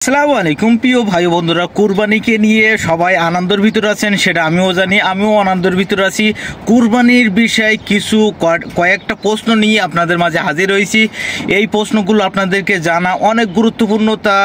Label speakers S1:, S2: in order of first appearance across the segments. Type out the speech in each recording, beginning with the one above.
S1: আসসালামু আলাইকুম প্রিয় ভাই বন্ধুরা, কুরবানিকে নিয়ে সবাই আনন্দের ভিতরে আছেন, সেটা আমিও জানি। আমিও আনন্দের ভিতরে আছি। কুরবানির বিষয়ে কিছু কয়েকটা প্রশ্ন নিয়ে আপনাদের মাঝে হাজির হয়েছি। এই প্রশ্নগুলো আপনাদেরকে জানা অনেক গুরুত্বপূর্ণ, তা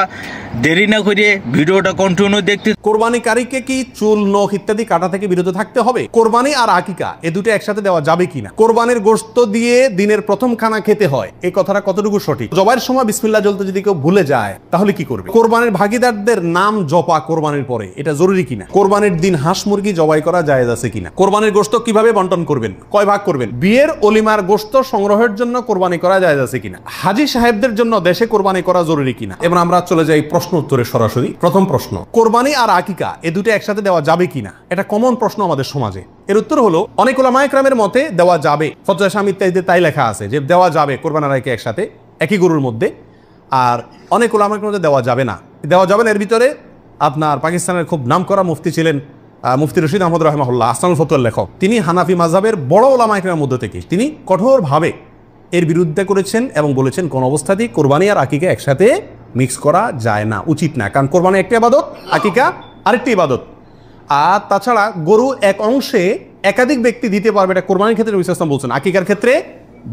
S1: দেরি না করে ভিডিওটা কন্টিনিউ দেখতে।
S2: কোরবানিকারীকে কি চুল, নখ ইত্যাদি কাটা থেকে বিরত থাকতে হবে? কোরবানি আর আকিকা এ দুটো একসাথে দেওয়া যাবে কিনা? কোরবানির গোশত দিয়ে দিনের প্রথম খানা খেতে হয়, এই কথাটা কতটুকু সঠিক? জবাইয়ের সময় বিসমিল্লাহ বলতে যদি কেউ ভুলে যায় তাহলে কি করবে? কোরবানির ভাগিদারদের নাম জপা কোরবানির পরে এটা জরুরি কিনা? কোরবানির দিন হাঁস মুরগি জবাই করা জায়েজ আছে কিনা? কোরবানির গোশত কিভাবে বন্টন করবেন, কয় ভাগ করবেন? বিয়ের অলিমার গোশত সংগ্রহের জন্য কোরবানি করা জায়েজ আছে কিনা? হাজী সাহেবদের জন্য দেশে কোরবানি করা জরুরি কিনা? এবার আমরা চলে যাই প্রশ্ন উত্তরে সরাসরি। প্রথম প্রশ্ন, কোরবানি আর আকিকা এ দুটো একসাথে দেওয়া যাবে কিনা? এটা কমন প্রশ্ন আমাদের সমাজে। এর উত্তর হলো অনেক উলামা ইকরামের মতে দেওয়া যাবে। ফতোয়া শামী ইত্যাদিতে তাই লেখা আছে যে দেওয়া যাবে কোরবান আর আকিকা একসাথে একই গরুর মধ্যে। আর অনেক উলামা ইকরামের মধ্যে দেওয়া যাবে না। দেওয়া যাবে না এর ভিতরে আপনার পাকিস্তানের খুব নামকরা মুফতি ছিলেন মুফতি রশিদ আহমদ রাহমাহুল্লাহ, আসনানুল ফতোয়ার লেখক। তিনি হানাফি মাযহাবের বড় উলামা ইকরামের মধ্যে থেকে তিনি কঠোরভাবে এর বিরুদ্ধে করেছেন এবং বলেছেন কোন অবস্থাতেই কোরবানি আর আকিকা একসাথে মিক্স করা যায় না, উচিত না। কারণ কোরবানি একটি ইবাদত, আকিকা আরেকটি ইবাদত। আর তাছাড়া গরু এক অংশে একাধিক ব্যক্তি দিতে পারবে, এটা কোরবানির ক্ষেত্রে নবী সাল্লাল্লাহু আলাইহি ওয়াসাল্লাম বলছেন, আকিকার ক্ষেত্রে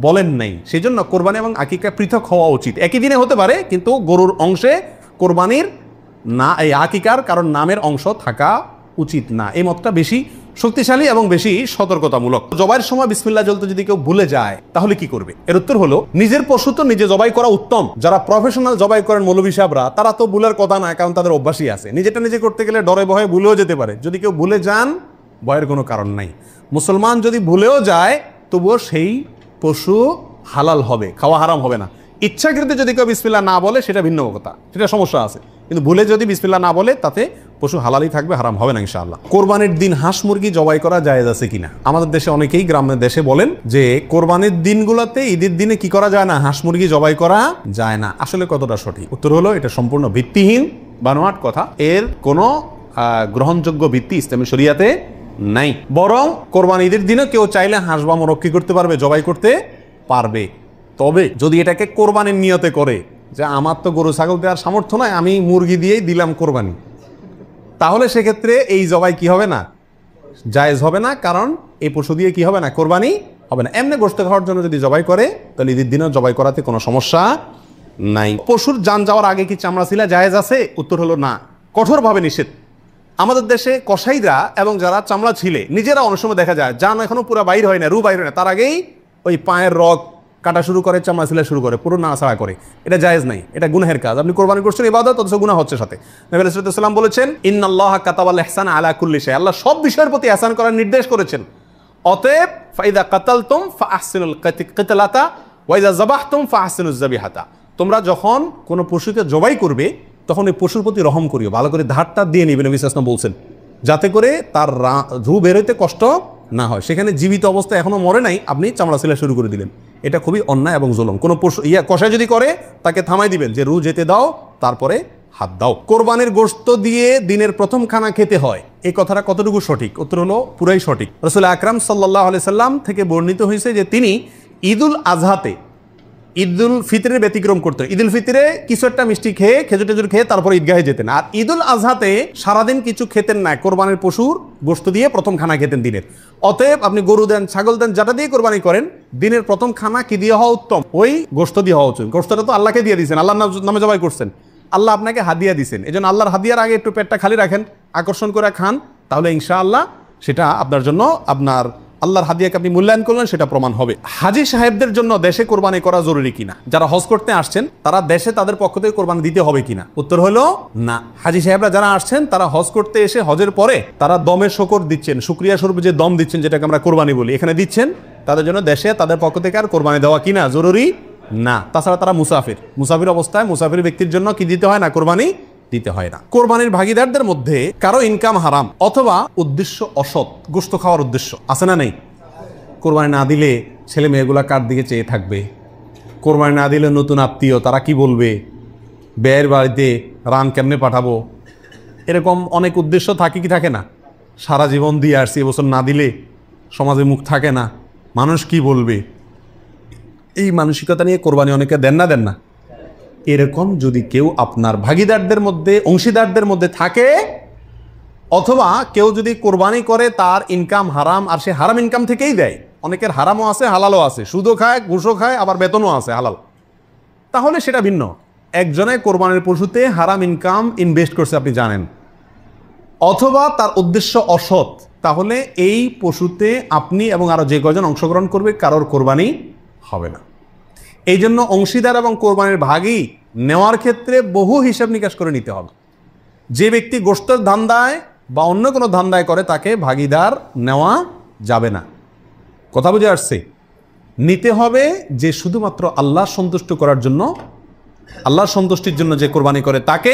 S2: বলেন নাই। সেই জন্য কোরবানি এবং আকিকা পৃথক হওয়া উচিত। একই দিনে হতে পারে কিন্তু গরুর অংশে কোরবানির না, এই আকিকার কারণ নামের অংশ থাকা উচিত না। এই মতটা বেশি শক্তিশালী এবং বেশি সতর্কতামূলক। জবাইয়ের সময় বিসমিল্লাহ বলতে যদি কেউ ভুলে যায় তাহলে কি করবে? এর উত্তর হলো নিজের পশু তো নিজে জবাই করা উত্তম। যারা প্রফেশনাল জবাই করেন মৌলভী সাহেবরা, তারা তো ভুলের কথা না, কারণ তাদের অভ্যাসই আছে। নিজেটা নিজে করতে গেলে ডরে ভয়ে ভুলেও যেতে পারে। যদি কেউ ভুলে যান, ভয়ের কোনো কারণ নাই। মুসলমান যদি ভুলেও যায় তবুও সেই পশু হালাল হবে, খাওয়া হারাম হবে না। ইচ্ছাকৃত যদি কেউ বিসমিল্লাহ না বলে সেটা ভিন্ন কথা, সেটা সমস্যা আছে। কিন্তু ভুলে যদি বিসমিল্লাহ না বলে তাতে পশু হালালই থাকবে, হারাম হবে না ইনশাআল্লাহ। কোরবানির দিন হাঁস মুরগি জবাই করা জায়েজ আছে কিনা? আমাদের দেশে অনেকেই গ্রামের দেশে বলেন যে কোরবানির দিনগুলোতে, ঈদের দিনে কি করা যায় না, হাঁস মুরগি জবাই করা যায় না। আসলে কতটা সঠিক? উত্তর হলো এটা সম্পূর্ণ ভিত্তিহীন, বানোয়াট কথা। এর কোনো গ্রহণযোগ্য ভিত্তি ইসলামী শরিয়াতে নাই। বরং কোরবানি ঈদের দিনে কেউ চাইলে হাঁস বা মোরগ কি করতে পারবে, জবাই করতে পারবে। তবে যদি এটাকে কোরবানির নিয়তে করে যে আমার তো গরু ছাগল দেওয়ার সামর্থ্য নয়, আমি মুরগি দিয়েই দিলাম কোরবানি, তাহলে সেক্ষেত্রে এই জবাই কি হবে না, জায়েজ হবে না। কারণ এই পশু দিয়ে কি হবে না, কোরবানি হবে না। এমনি গোশত খাওয়ার জন্য যদি জবাই করে তাহলে ঈদের দিনেও জবাই করাতে কোনো সমস্যা নাই। পশুর জান যাওয়ার আগে কি চামড়া ছিলা জায়েজ আছে? উত্তর হলো না, কঠোরভাবে নিষেধ। আমাদের দেশে কসাইরা এবং যারা চামড়া ছিলে নিজেরা অনেক সময় দেখা যায় জান এখনো পুরো বাইর হয় না, রু বাইর হয় না, তার আগেই ওই পায়ের রগ কাটা শুরু করে, চামড়া ছিলা শুরু করে, পুরো নাড়াচাড়া করে। এটা জায়েজ নাই, এটা গুনাহের কাজ। আপনি কোরবানি করছেন ইবাদত, অথচ গুনাহ হচ্ছে সাথে। নবী আলাইহিস সালাম বলেছেন ইন্নাল্লাহা কাতাবাল ইহসানা আলা কুল্লি শাই, আল্লাহ সব বিষয়ের প্রতি ইহসান করার নির্দেশ করেছেন। অতএব ফাইদা কাতালতুম ফাআহসিনুল কিতলাতা ওয়া ইযা যাবাহতুম ফাআহসিনুজ যাবিহাতা, তোমরা যখন কোনো পশুকে জবাই করবে তখন এই পশুর প্রতি রহম করিও, ভালো করে ধারটা দিয়ে নিবে। নবী সাল্লাল্লাহু আলাইহি ওয়াসাল্লাম বলছেন যাতে করে তার রূহ বের হইতে কষ্ট না হয়। সেখানে জীবিত অবস্থায় এখনো মরে নাই, আপনি চামড়া ছিলা শুরু করে দিলেন, এটা খুবই অন্যায় এবং জুলুম। কোনো পশু কষাই যদি করে তাকে থামাই দিবেন যে রু যেতে দাও, তারপরে হাত দাও। কোরবানির গোশত দিয়ে দিনের প্রথম খানা খেতে হয়, এই কথাটা কতটুকু সঠিক? উত্তর হলো পুরাই সঠিক। রাসূল আকরাম সাল্লাল্লাহু আলাইহি সাল্লাম থেকে বর্ণিত হয়েছে যে তিনি ঈদুল আজহাতে, ঈদুল ফিতরের ব্যতিক্রম করতেন। ঈদুল ফিতরে কিছু একটা মিষ্টি খেয়ে, খেজুর টেজুর খেয়ে তারপরে ঈদগাহে যেতেন। আর ঈদুল আজহাতে সারাদিন কিছু খেতেন না, কোরবানির পশুর গোশত দিয়ে প্রথম খানা খেতেন দিনের। অতএব আপনি গরু দেন, ছাগল দেন, যেটা দিয়ে কোরবানি করেন, দিনের প্রথম খানা কি দিয়ে হওয়া উত্তম? ওই গোশত দিয়ে হওয়া উচিত। গোশতটা তো আল্লাহকে দিয়ে দিয়েছেন, আল্লাহর নামে জবাই করছেন, আল্লাহ আপনাকে হাদিয়া দিয়েছেন। এই জন্য আল্লাহর হাদিয়ার আগে একটু পেটটা খালি রাখেন, আকর্ষণ করে খান, তাহলে ইনশাআল্লাহ সেটা আপনার জন্য, আপনার আল্লাহর হাদিয়াকে আপনি মূল্যায়ন করলেন, সেটা প্রমাণ হবে। হাজী সাহেবদের জন্য দেশে কোরবানি করা জরুরি কিনা? যারা হজ করতে আসছেন তারা দেশে তাদের পক্ষ থেকে কোরবানি দিতে হবে কিনা? উত্তর হলো না। হাজী সাহেবরা যারা আসছেন তারা হজ করতে এসে হজের পরে তারা দমের শকর দিচ্ছেন, শুকরিয়া স্বরূপ যে দম দিচ্ছেন, যেটাকে আমরা কোরবানি বলি, এখানে দিচ্ছেন, তাদের জন্য দেশে তাদের পক্ষ থেকে আর কোরবানি দেওয়া কিনা জরুরি না। তাছাড়া তারা মুসাফির অবস্থায় মুসাফির ব্যক্তির জন্য কি দিতে হয় না, কোরবানি দিতে হয় না। কোরবানির ভাগীদারদের মধ্যে কারো ইনকাম হারাম অথবা উদ্দেশ্য অসৎ, গোশত খাওয়ার উদ্দেশ্য আছে না নেই? কোরবানি না দিলে ছেলে মেয়েগুলা কার দিকে চেয়ে থাকবে? কোরবানি না দিলে নতুন আত্মীয়, তারা কি বলবে? ব্যয়ের বাড়িতে রান কেমনে পাঠাবো? এরকম অনেক উদ্দেশ্য থাকে কি থাকে না? সারা জীবন দিয়ে আসছি, এবছর না দিলে সমাজে মুখ থাকে না, মানুষ কি বলবে? এই মানসিকতা নিয়ে কোরবানি অনেকে দেন না এরকম যদি কেউ আপনার ভাগিদারদের মধ্যে, অংশীদারদের মধ্যে থাকে, অথবা কেউ যদি কোরবানি করে তার ইনকাম হারাম আর সে হারাম ইনকাম থেকেই দেয়, অনেকের হারামও আছে হালালও আছে, সুদও খায় ঘুষও খায় আবার বেতনও আছে হালাল, তাহলে সেটা ভিন্ন। একজনে কোরবানির পশুতে হারাম ইনকাম ইনভেস্ট করছে আপনি জানেন, অথবা তার উদ্দেশ্য অসৎ, তাহলে এই পশুতে আপনি এবং আরো যে কয়জন অংশগ্রহণ করবে কারোর কোরবানি হবে না। এই জন্য অংশীদার এবং কোরবানির ভাগই নেওয়ার ক্ষেত্রে বহু হিসাব নিকাশ করে নিতে হবে। যে ব্যক্তি গোশতের ধান্দায় বা অন্য কোনো ধান্দায় করে তাকে ভাগিদার নেওয়া যাবে না। কথা বুঝে আসছে? নিতে হবে যে শুধুমাত্র আল্লাহ সন্তুষ্ট করার জন্য, আল্লাহর সন্তুষ্টির জন্য যে কোরবানি করে তাকে,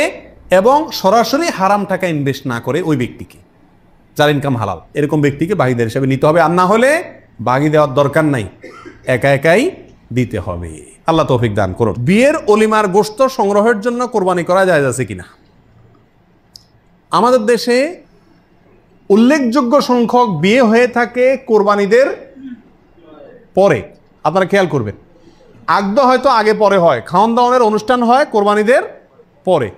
S2: এবং সরাসরি হারাম টাকা ইনভেস্ট না করে ওই ব্যক্তিকে, যার ইনকাম হালাল, এরকম ব্যক্তিকে ভাগিদার হিসাবে নিতে হবে। আর না হলে ভাগি দেওয়ার দরকার নাই, একা একাই দিতে হবে। আল্লাহ তৌফিক দান করুন। বিয়ের অলিমার গোশত সংগ্রহের জন্য কোরবানি করা যায় আছে কিনা? আমাদের দেশে উল্লেখযোগ্য সংখ্যক বিয়ে হয়ে থাকে কোরবানিদের পরে। আপনারা খেয়াল করবেন, আগদ হয়তো আগে পরে হয়, খাওয়ান দাওয়ানের অনুষ্ঠান হয় কোরবানিদের পরে।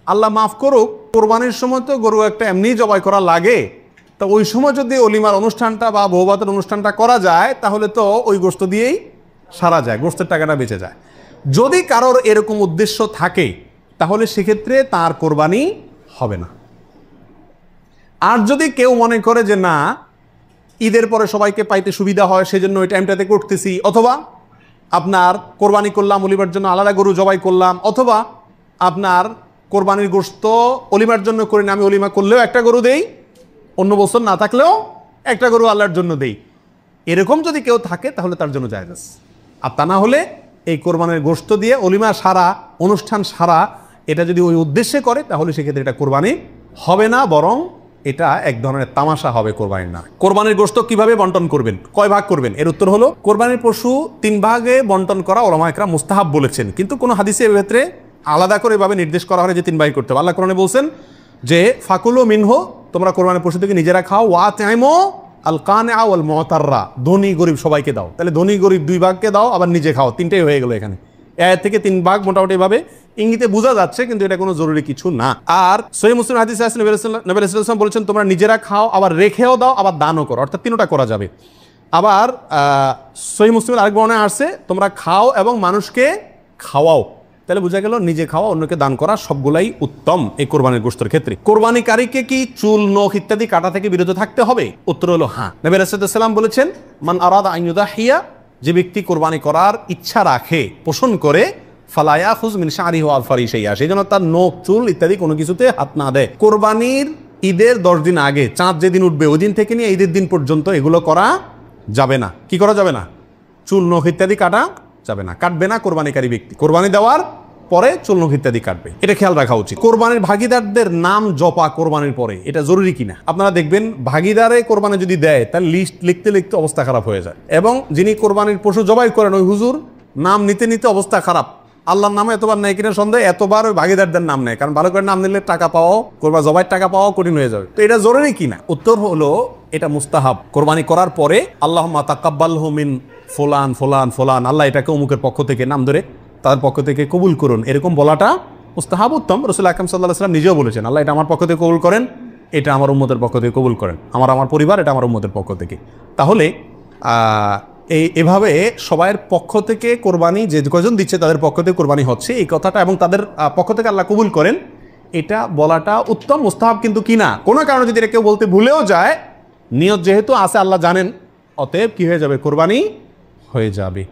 S2: আল্লাহ মাফ করুক, কোরবানির সময় তো গরু একটা এমনি জবাই করা লাগে, তো ওই সময় যদি অলিমার অনুষ্ঠানটা বা বৌভাতের অনুষ্ঠানটা করা যায় তাহলে তো ওই গোশত দিয়েই সারা যায়, গোশতের টাকাটা বেঁচে যায়। যদি কারোর এরকম উদ্দেশ্য থাকে তাহলে সেক্ষেত্রে তার কোরবানি হবে না। আর যদি কেউ মনে করে যে না, ঈদের পরে সবাইকে পাইতে সুবিধা হয় সেজন্য ওই টাইমটাতে করতেছি, অথবা আপনার কোরবানি করলাম অলিমার জন্য আলাদা গরু জবাই করলাম, অথবা আপনার কোরবানির গোশত অলিমার জন্য করি না, আমি অলিমা করলেও একটা গরু দেই, অন্য বছর না থাকলেও একটা গরু আল্লাহর জন্য দেই, এরকম যদি কেউ থাকে তাহলে তার জন্য জায়েজ আছে। আর তা না হলে এই কোরবানির গোশত দিয়ে অলিমা সারা, অনুষ্ঠান সারা, এটা যদি ওই উদ্দেশ্যে করে তাহলে সেক্ষেত্রে এটা কোরবানি হবে না, বরং এটা এক ধরনের তামাশা হবে, কোরবানি না। কোরবানির গোশত কিভাবে বন্টন করবেন, কয় ভাগ করবেন? এর উত্তর হলো, কোরবানির পশু 3 ভাগে বন্টন করা ওলামা ইকরাম মুস্তাহাব বলেছেন, কিন্তু কোনো হাদিসে এর ক্ষেত্রে আলাদা করে এভাবে নির্দেশ করা হয় যে 3 ভাগ করতে হবে। আল্লাহ কোরআনে বলছেন যে ফাকুলু মিনহু, তোমরা কোরবানির পশু থেকে নিজেরা খাও, ওয়া তাইমু আল কানিআ ওয়াল মুতাররা, ধনী গরিব সবাইকে দাও। তাহলে ধনী গরিব 2 ভাগকে দাও, আবার নিজে খাও, 3টাই হয়ে গেল এখানে। এর থেকে 3 ভাগ মোটামুটি এভাবে ইঙ্গিতে বোঝা যাচ্ছে, কিন্তু এটা কোনো জরুরি কিছু না। আর সহিহ মুসলিম হাদিসে আছে নবী রাসূলুল্লাহ সাল্লাল্লাহু আলাইহি ওয়াসাল্লাম বলেছেন তোমরা নিজেরা খাও, আবার রেখেও দাও, আবার দানও করো, অর্থাৎ 3টা করা যাবে। আবার সহিহ মুসলিমের আরেক বর্ণনায় আসছে তোমরা খাও এবং মানুষকে খাওয়াও। তাহলে বোঝা গেল নিজে খাওয়া অন্যকে দান করা সবগুলাই উত্তম এই কোরবানির গোশতের ক্ষেত্রে। কোরবানিকারীকে কি চুল, নখ ইত্যাদি কাটা থেকে বিরত থাকতে হবে? উত্তর হলো হ্যাঁ। নবী রাসূলুল্লাহ সাল্লাল্লাহু আলাইহি ওয়াসাল্লাম বলেছেন মান আরাদা আন ইউদাহিয়া, যে ব্যক্তি কোরবানি করার ইচ্ছা রাখে, পোষণ করে, ফালা ইয়াখুয মিন শা'রিহি ওয়া আযফারিহি শাইআ, সেই জন্য তার নখ, চুল ইত্যাদি কোনো কিছুতে হাত না দেয়। কোরবানির ঈদের 10 দিন আগে, চাঁদ যেদিন উঠবে ওই দিন থেকে নিয়ে ঈদের দিন পর্যন্ত এগুলো করা যাবে না। কি করা যাবে না? চুল, নখ ইত্যাদি কাটা যাবে না, কাটবে না কোরবানিকারী ব্যক্তি। কোরবানি দেওয়ার পরে চুল, নখ ইত্যাদি কাটবে, এটা খেয়াল রাখা উচিত। কোরবানির ভাগিদারদের নাম জপা কোরবানির পরে, এটা জরুরি কিনা? আপনারা দেখবেন ভাগিদারে কোরবানি যদি দেয় তার লিস্ট লিখতে লিখতে অবস্থা খারাপ হয়ে যায়, এবং যিনি কোরবানির পশু জবাই করেন ওই হুজুর নাম নিতে নিতে অবস্থা খারাপ। আল্লাহর নামে এতবার নেয় কিনা সন্দেহ, এতবার ওই ভাগিদারদের নাম নেয়, কারণ ভালো করে নাম নিলে টাকা পাওয়াও, কোরবানি জবাইয়ের টাকা পাওয়াও কঠিন হয়ে যাবে। তো এটা জরুরি কিনা? উত্তর হলো এটা মুস্তাহাব। কোরবানি করার পরে আল্লাহুম্মা তাকাব্বালহু মিন ফুলান ফুলান ফুলান, আল্লাহ এটাকে অমুকের পক্ষ থেকে নাম ধরে তার পক্ষ থেকে কবুল করুন, এরকম বলাটা মুস্তাহাব, উত্তম। রাসূল আকরাম সাল্লাল্লাহু আলাইহি ওয়াসাল্লাম নিজেও বলেছেন আল্লাহ এটা আমার পক্ষ থেকে কবুল করেন, এটা আমার উম্মতের পক্ষ থেকে কবুল করেন, আমার পরিবার, এটা আমার উম্মতের পক্ষ থেকে। তাহলে এভাবে সবাইয়ের পক্ষ থেকে কোরবানি, যে কজন দিচ্ছে তাদের পক্ষ থেকে কোরবানি হচ্ছে এই কথাটা, এবং তাদের পক্ষ থেকে আল্লাহ কবুল করেন, এটা বলাটা উত্তম, মুস্তাহাব কিন্তু কিনা। কোনো কারণে যদি এটা কেউ বলতে ভুলেও যায়, নিয়ত যেহেতু আছে আল্লাহ জানেন, অতএব কি হয়ে যাবে? কোরবানি হয়ে যাবে।